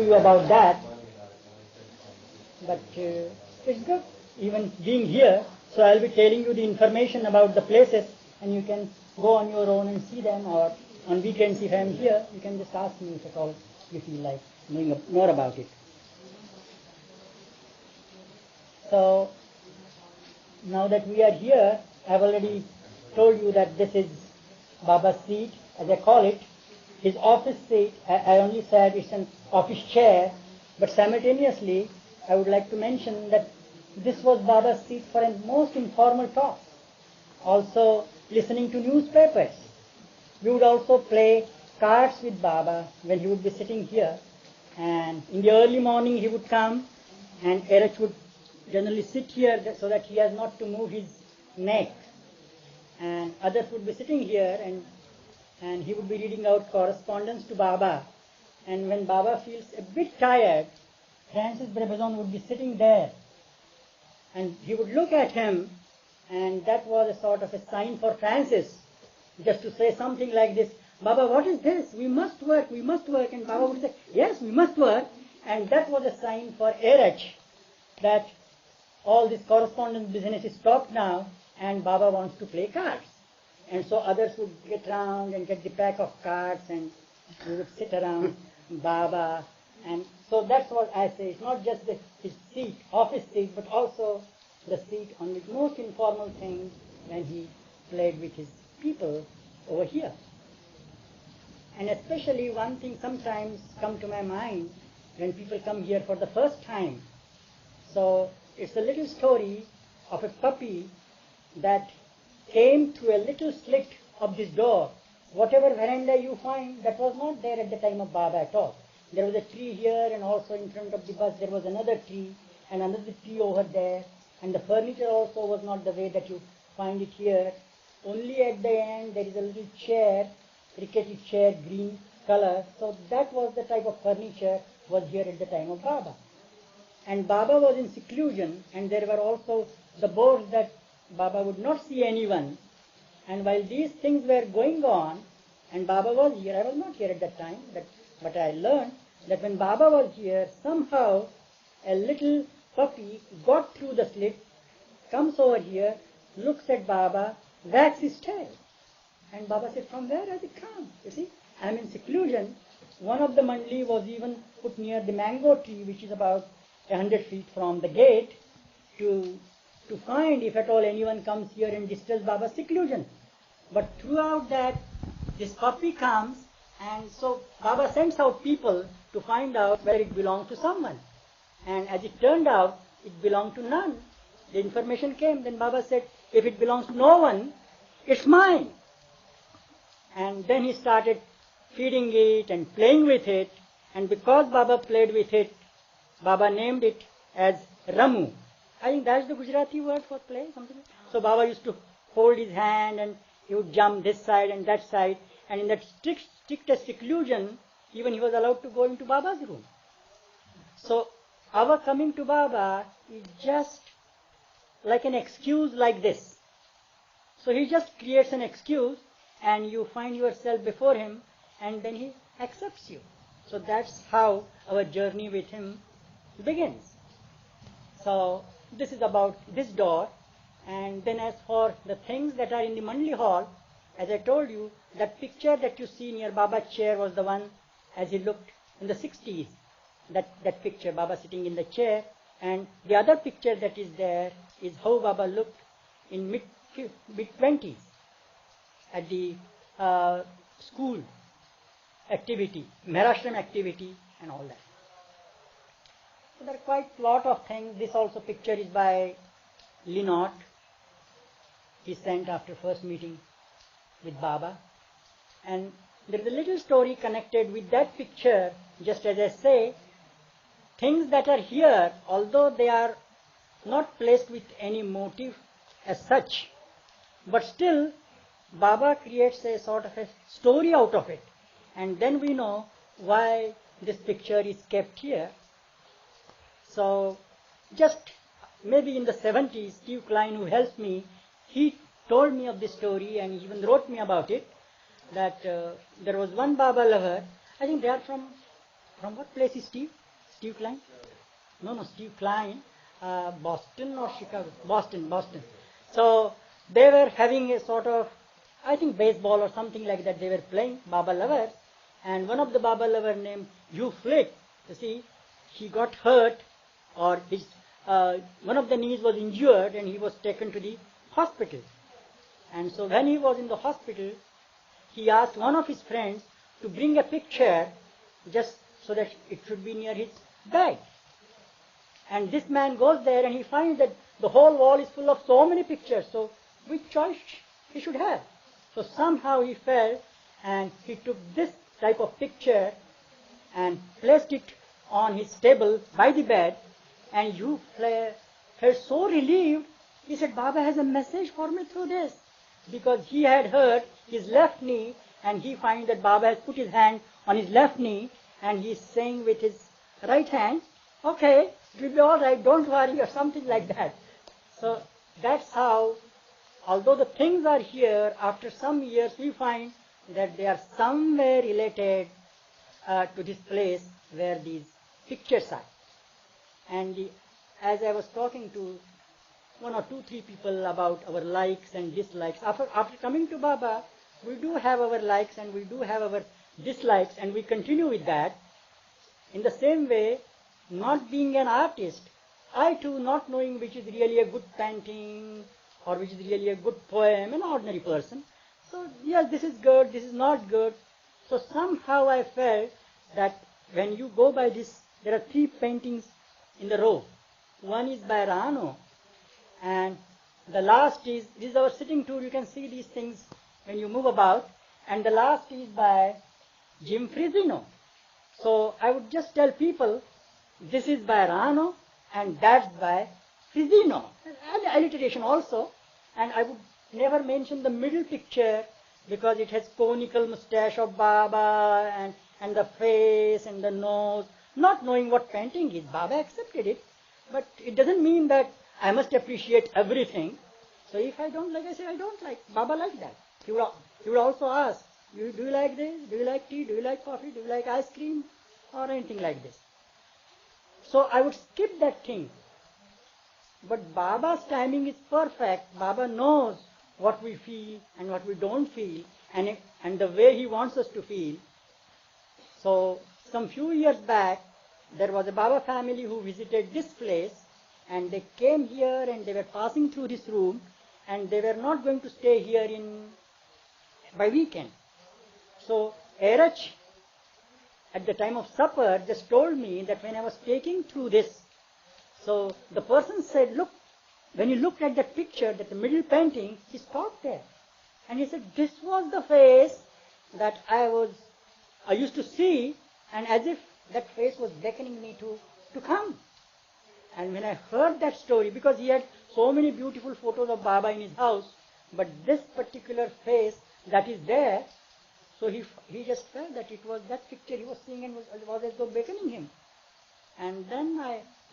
to you about that. But it's good even being here. So I'll be telling you the information about the places, and you can go on your own and see them, or on weekends if I'm here, you can just ask me if at all you feel like knowing more about it. So now that we are here, I've already told you that this is Baba's seat, as I call it. His office seat, I only said it's an office chair, but simultaneously I would like to mention that this was Baba's seat for a most informal talk. Also listening to newspapers. We would also play cards with Baba when he would be sitting here. And in the early morning he would come, and Erich would generally sit here so that he has not to move his neck. And others would be sitting here, and he would be reading out correspondence to Baba. And when Baba feels a bit tired, Francis Brabazon would be sitting there. And he would look at him, and that was a sort of a sign for Francis, just to say something like this, Baba, what is this? We must work, we must work. And Baba would say, yes, we must work. And that was a sign for Erich that all this correspondence business is stopped now, and Baba wants to play cards. And so others would get round and get the pack of cards, and we would sit around Baba. And so that's what I say. It's not just his seat, office seat, but also the seat on the most informal things when he played with his people over here. And especially one thing sometimes come to my mind when people come here for the first time. So it's a little story of a puppy that came through a little slit of this door. Whatever veranda you find, that was not there at the time of Baba at all. There was a tree here, and also in front of the bus there was another tree, and another tree over there. And the furniture also was not the way that you find it here. Only at the end there is a little chair, rickety chair, green color. So that was the type of furniture was here at the time of Baba. And Baba was in seclusion, and there were also the boards that Baba would not see anyone. And while these things were going on, and Baba was here, I was not here at that time, but I learned that when Baba was here, somehow a little puppy got through the slit, comes over here, looks at Baba, wags his tail. And Baba said, from where has it come? You see, I'm in seclusion. One of the Mandali was even put near the mango tree, which is about 100 feet from the gate, to find if at all anyone comes here and disturbs Baba's seclusion. But throughout that, this puppy comes, and so Baba sends out people to find out whether it belonged to someone. And as it turned out, it belonged to none. The information came, then Baba said, if it belongs to no one, it's mine. And then he started feeding it and playing with it, and because Baba played with it, Baba named it as Ramu. I think that's the Gujarati word for play, something like that. So Baba used to hold his hand, and he would jump this side and that side, and in that strictest seclusion, even he was allowed to go into Baba's room. So our coming to Baba is just like an excuse like this. So he just creates an excuse, and you find yourself before him, and then he accepts you. So that's how our journey with him begins. So this is about this door. And then as for the things that are in the Mandali hall, as I told you, that picture that you see near Baba's chair was the one as he looked in the 60s. That picture, Baba sitting in the chair. And the other picture that is there is how Baba looked in mid-20s at the school activity, Maharashtrian activity and all that. So there are quite a lot of things. This also picture is by Linot. He sent after first meeting with Baba. And there is a little story connected with that picture. Just as I say, things that are here, although they are not placed with any motive as such, but still Baba creates a sort of a story out of it. And then we know why this picture is kept here. So just maybe in the 70s, Steve Klein, who helped me, he told me of this story and he even wrote me about it, that there was one Baba lover. I think they are from From what place is Steve? Steve Klein? No, Steve Klein. Boston or Chicago? Boston. So they were having a sort of, I think baseball or something like that. They were playing Baba lovers, and one of the Baba lover named Hugh Flick, you see, he got hurt, or his one of the knees was injured, and he was taken to the hospital. And so when he was in the hospital, he asked one of his friends to bring a picture just so that it should be near his bed. And this man goes there and he finds that the whole wall is full of so many pictures. So which choice he should have? So somehow he felt, and he took this type of picture and placed it on his table by the bed, and you felt so relieved. He said, Baba has a message for me through this. Because he had hurt his left knee, and he finds that Baba has put his hand on his left knee, and he is saying with his right hand, okay, it will be all right, don't worry, or something like that. So that's how, although the things are here, after some years we find that they are somewhere related to this place where these pictures are. And as I was talking to one or two, three people about our likes and dislikes, after coming to Baba, we do have our likes and we do have our dislikes, and we continue with that. In the same way, not being an artist, I too, not knowing which is really a good painting or which is really a good poem, an ordinary person. So yes, this is good, this is not good. So somehow I felt that when you go by this, there are three paintings in the row. One is by Rano, and the last is, this is our sitting tool, you can see these things when you move about, and the last is by Jim Frisino. So I would just tell people, this is by Rano and that's by Frisino, and alliteration also, and I would never mention the middle picture because it has conical mustache of Baba and the face and the nose, not knowing what painting is. Baba accepted it, but it doesn't mean that I must appreciate everything. So if I don't like, I say I don't like. Baba liked that. He would also ask, do you like this? Do you like tea? Do you like coffee? Do you like ice cream? Or anything like this. So I would skip that thing. But Baba's timing is perfect. Baba knows what we feel and what we don't feel, and the way he wants us to feel. So some few years back, there was a Baba family who visited this place, and they came here and they were passing through this room, and they were not going to stay here by weekend. So Erach, at the time of supper, just told me that when I was taking through this, so the person said, look, when you looked at that picture, that the middle painting, he stopped there. And he said, this was the face that I used to see, and as if that face was beckoning me to come. And when I heard that story, because he had so many beautiful photos of Baba in his house, but this particular face that is there, so he just felt that it was that picture he was seeing and was as though beckoning him. And then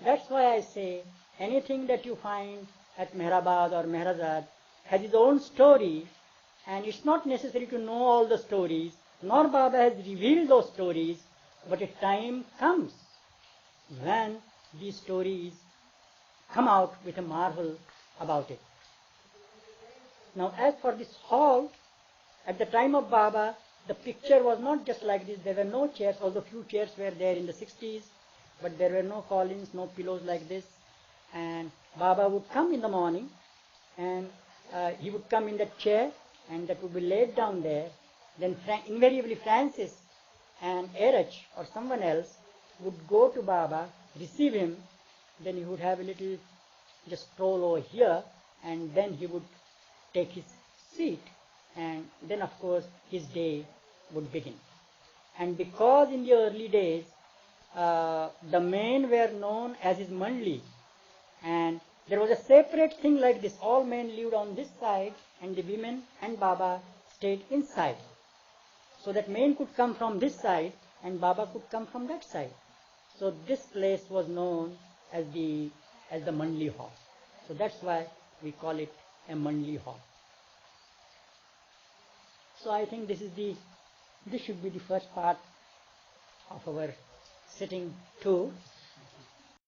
that's why I say, anything that you find at Mehrabad or Mehrazad has its own story, and it's not necessary to know all the stories, nor Baba has revealed those stories, but a time comes when these stories come out with a marvel about it. Now as for this hall, at the time of Baba, the picture was not just like this. There were no chairs, although few chairs were there in the 60s, but there were no columns, no pillows like this. And Baba would come in the morning, and he would come in that chair, and that would be laid down there. Then invariably Francis and Erach or someone else would go to Baba, receive him, then he would have a little just stroll over here, and then he would take his seat, and then of course his day would begin. And because in the early days the men were known as his Mandali, and there was a separate thing like this, all men lived on this side and the women and Baba stayed inside, so that men could come from this side and Baba could come from that side. So this place was known as the Mandali Hall. So that's why we call it a Mandali Hall. So I think this should be the first part of our sitting too.